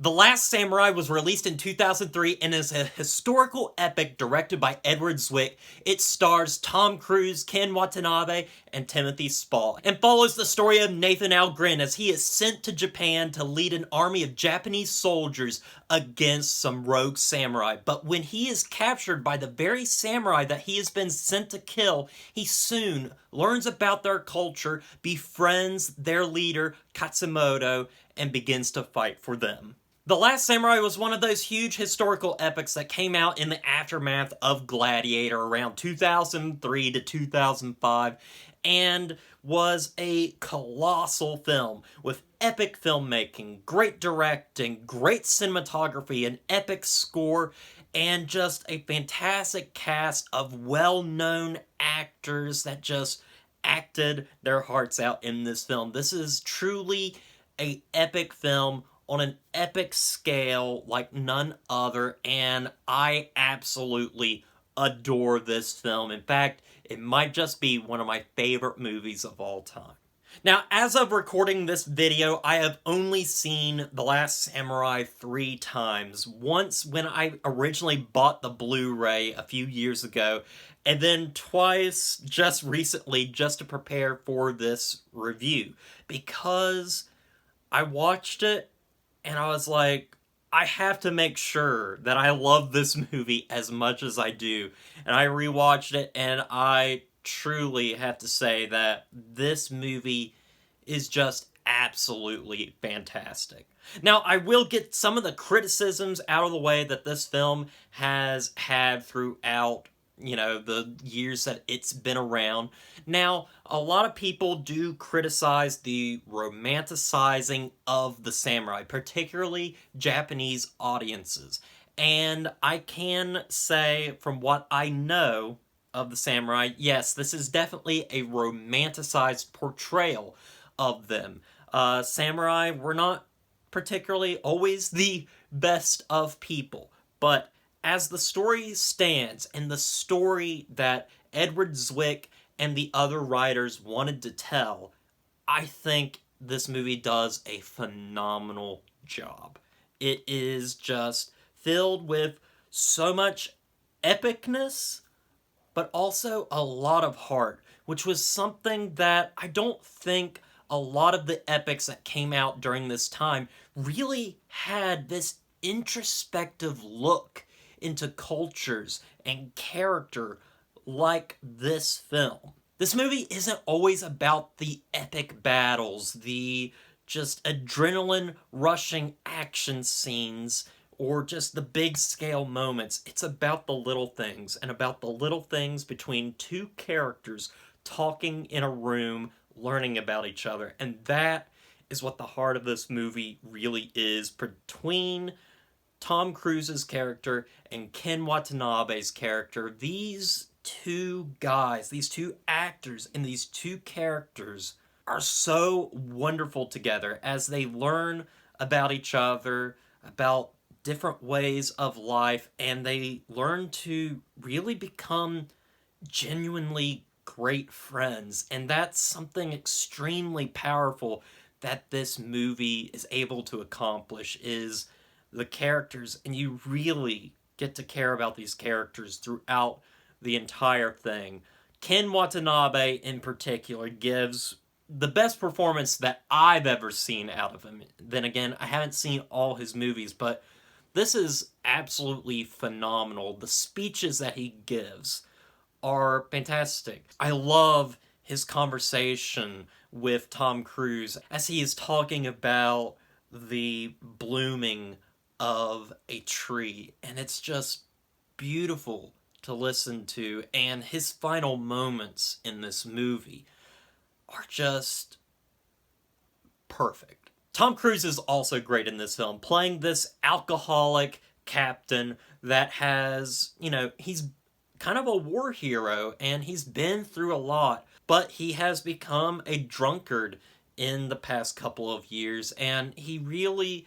The Last Samurai was released in 2003 and is a historical epic directed by Edward Zwick. It stars Tom Cruise, Ken Watanabe, and Timothy Spall, and follows the story of Nathan Algren as he is sent to Japan to lead an army of Japanese soldiers against some rogue samurai. But when he is captured by the very samurai that he has been sent to kill, he soon learns about their culture, befriends their leader, Katsumoto, and begins to fight for them. The Last Samurai was one of those huge historical epics that came out in the aftermath of Gladiator around 2003 to 2005 and was a colossal film with epic filmmaking, great directing, great cinematography, an epic score, and just a fantastic cast of well-known actors that just acted their hearts out in this film. This is truly an epic film on an epic scale like none other, and I absolutely adore this film. In fact, it might just be one of my favorite movies of all time. Now, as of recording this video, I have only seen The Last Samurai 3 times. Once when I originally bought the Blu-ray a few years ago, and then twice just recently just to prepare for this review. Because I watched it and I was like, I have to make sure that I love this movie as much as I do. And I rewatched it, and I truly have to say that this movie is just absolutely fantastic. Now, I will get some of the criticisms out of the way that this film has had throughout the years that it's been around. Now, a lot of people do criticize the romanticizing of the samurai, particularly Japanese audiences. And I can say, from what I know of the samurai, yes, this is definitely a romanticized portrayal of them. Samurai were not particularly always the best of people, but as the story stands, and the story that Edward Zwick and the other writers wanted to tell, I think this movie does a phenomenal job. It is just filled with so much epicness, but also a lot of heart, which was something that I don't think a lot of the epics that came out during this time really had this introspective look into cultures and character like this film. This movie isn't always about the epic battles, the just adrenaline rushing action scenes, or just the big scale moments. It's about the little things, and about the little things between two characters talking in a room, learning about each other. And that is what the heart of this movie really is, between Tom Cruise's character and Ken Watanabe's character. These two guys, these two actors, and these two characters are so wonderful together as they learn about each other, about different ways of life, and they learn to really become genuinely great friends. And that's something extremely powerful that this movie is able to accomplish, is the characters, and you really get to care about these characters throughout the entire thing. Ken Watanabe, in particular, gives the best performance that I've ever seen out of him. Then again, I haven't seen all his movies, but this is absolutely phenomenal. The speeches that he gives are fantastic. I love his conversation with Tom Cruise as he is talking about the blooming of a tree, and it's just beautiful to listen to, and his final moments in this movie are just perfect. Tom Cruise is also great in this film, playing this alcoholic captain that has, he's kind of a war hero, and he's been through a lot, but he has become a drunkard in the past couple of years, and he really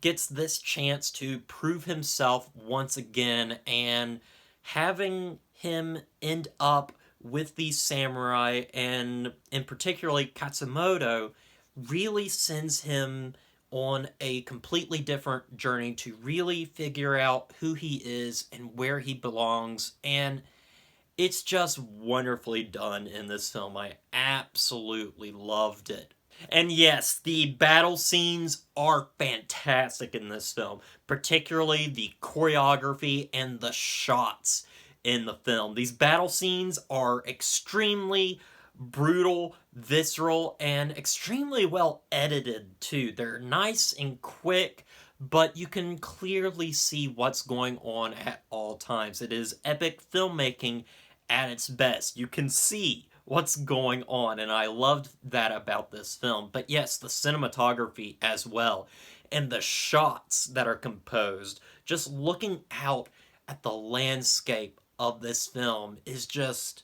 gets this chance to prove himself once again, and having him end up with these samurai, and in particularly Katsumoto, really sends him on a completely different journey to really figure out who he is and where he belongs, and it's just wonderfully done in this film. I absolutely loved it. And yes, the battle scenes are fantastic in this film, particularly the choreography and the shots in the film. These battle scenes are extremely brutal, visceral, and extremely well edited too. They're nice and quick, but you can clearly see what's going on at all times. It is epic filmmaking at its best. You can see what's going on, and I loved that about this film. But yes, the cinematography as well, and the shots that are composed, just looking out at the landscape of this film is just,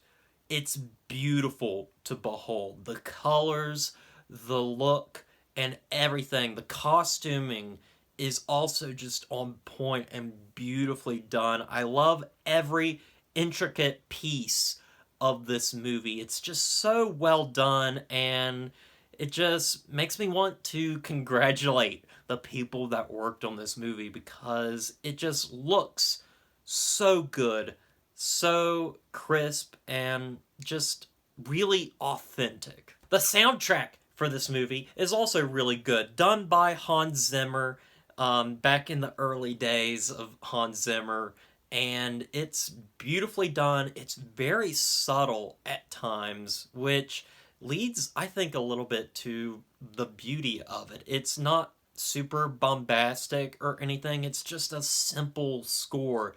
it's beautiful to behold. The colors, the look, and everything, the costuming is also just on point and beautifully done. I love every intricate piece of this movie. It's just so well done, and it just makes me want to congratulate the people that worked on this movie because it just looks so good, so crisp, and just really authentic. The soundtrack for this movie is also really good, done by Hans Zimmer, back in the early days of Hans Zimmer, and it's beautifully done. It's very subtle at times, which leads, I think, a little bit to the beauty of it. It's not super bombastic or anything, it's just a simple score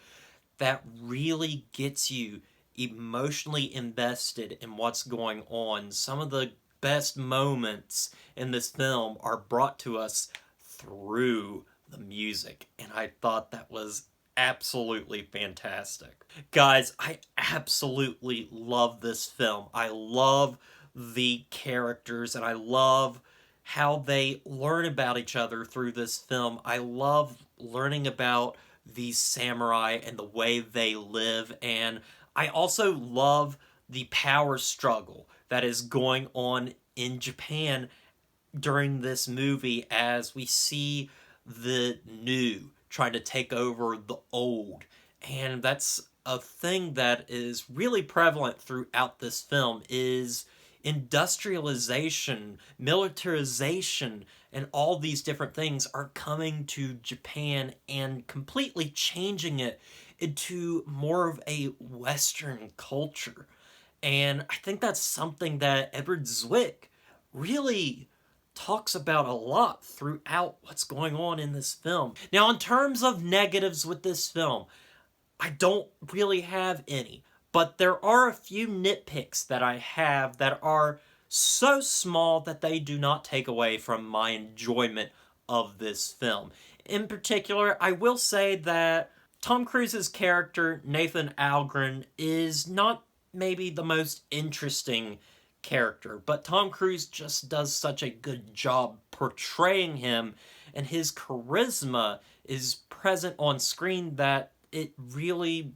that really gets you emotionally invested in what's going on. Some of the best moments in this film are brought to us through the music, and I thought that was absolutely fantastic. Guys, I absolutely love this film. I love the characters, and I love how they learn about each other through this film. I love learning about these samurai and the way they live, and I also love the power struggle that is going on in Japan during this movie as we see the new trying to take over the old. And that's a thing that is really prevalent throughout this film is industrialization, militarization, and all these different things are coming to Japan and completely changing it into more of a Western culture. And I think that's something that Edward Zwick really talks about a lot throughout what's going on in this film. Now, in terms of negatives with this film, I don't really have any, but there are a few nitpicks that I have that are so small that they do not take away from my enjoyment of this film. In particular, I will say that Tom Cruise's character, Nathan Algren, is not maybe the most interesting character, but Tom Cruise just does such a good job portraying him, and his charisma is present on screen that it really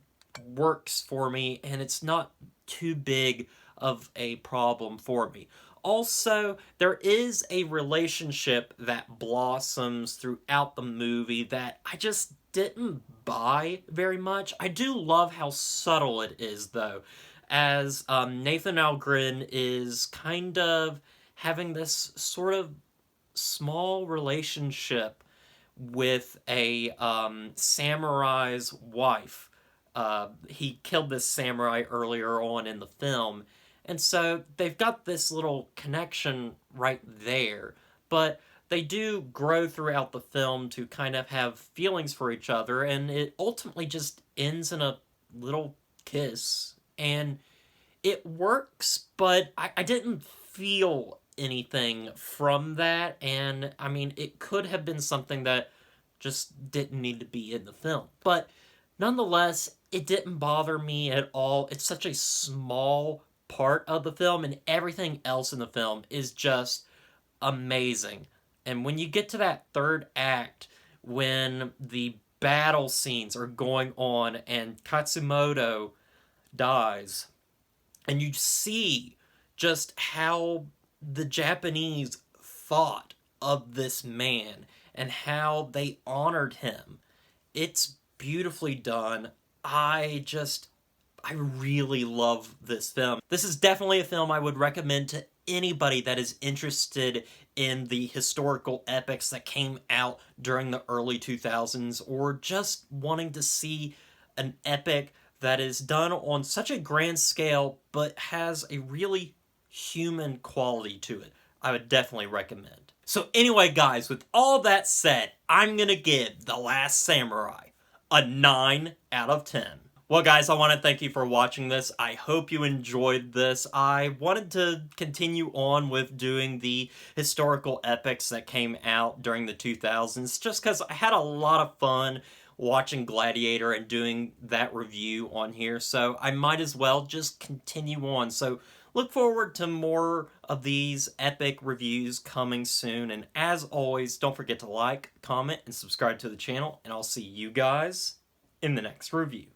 works for me, and it's not too big of a problem for me. Also, there is a relationship that blossoms throughout the movie that I just didn't buy very much. I do love how subtle it is, though, as Nathan Algren is kind of having this sort of small relationship with a samurai's wife. He killed this samurai earlier on in the film, and so they've got this little connection right there. But they do grow throughout the film to kind of have feelings for each other, and it ultimately just ends in a little kiss. And it works, but I didn't feel anything from that, and I mean, it could have been something that just didn't need to be in the film. But nonetheless, it didn't bother me at all. It's such a small part of the film, and everything else in the film is just amazing. And when you get to that third act, when the battle scenes are going on and Katsumoto dies, and you see just how the Japanese fought of this man and how they honored him. It's beautifully done. I really love this film. This is definitely a film I would recommend to anybody that is interested in the historical epics that came out during the early 2000s, or just wanting to see an epic that is done on such a grand scale but has a really human quality to it. I would definitely recommend. So anyway, guys, with all that said, I'm gonna give The Last Samurai a 9 out of 10. Well, guys, I want to thank you for watching this. I hope you enjoyed this. I wanted to continue on with doing the historical epics that came out during the 2000s, just because I had a lot of fun watching Gladiator and doing that review on here, so I might as well just continue on. So look forward to more of these epic reviews coming soon, and as always, don't forget to like, comment, and subscribe to the channel, and I'll see you guys in the next review.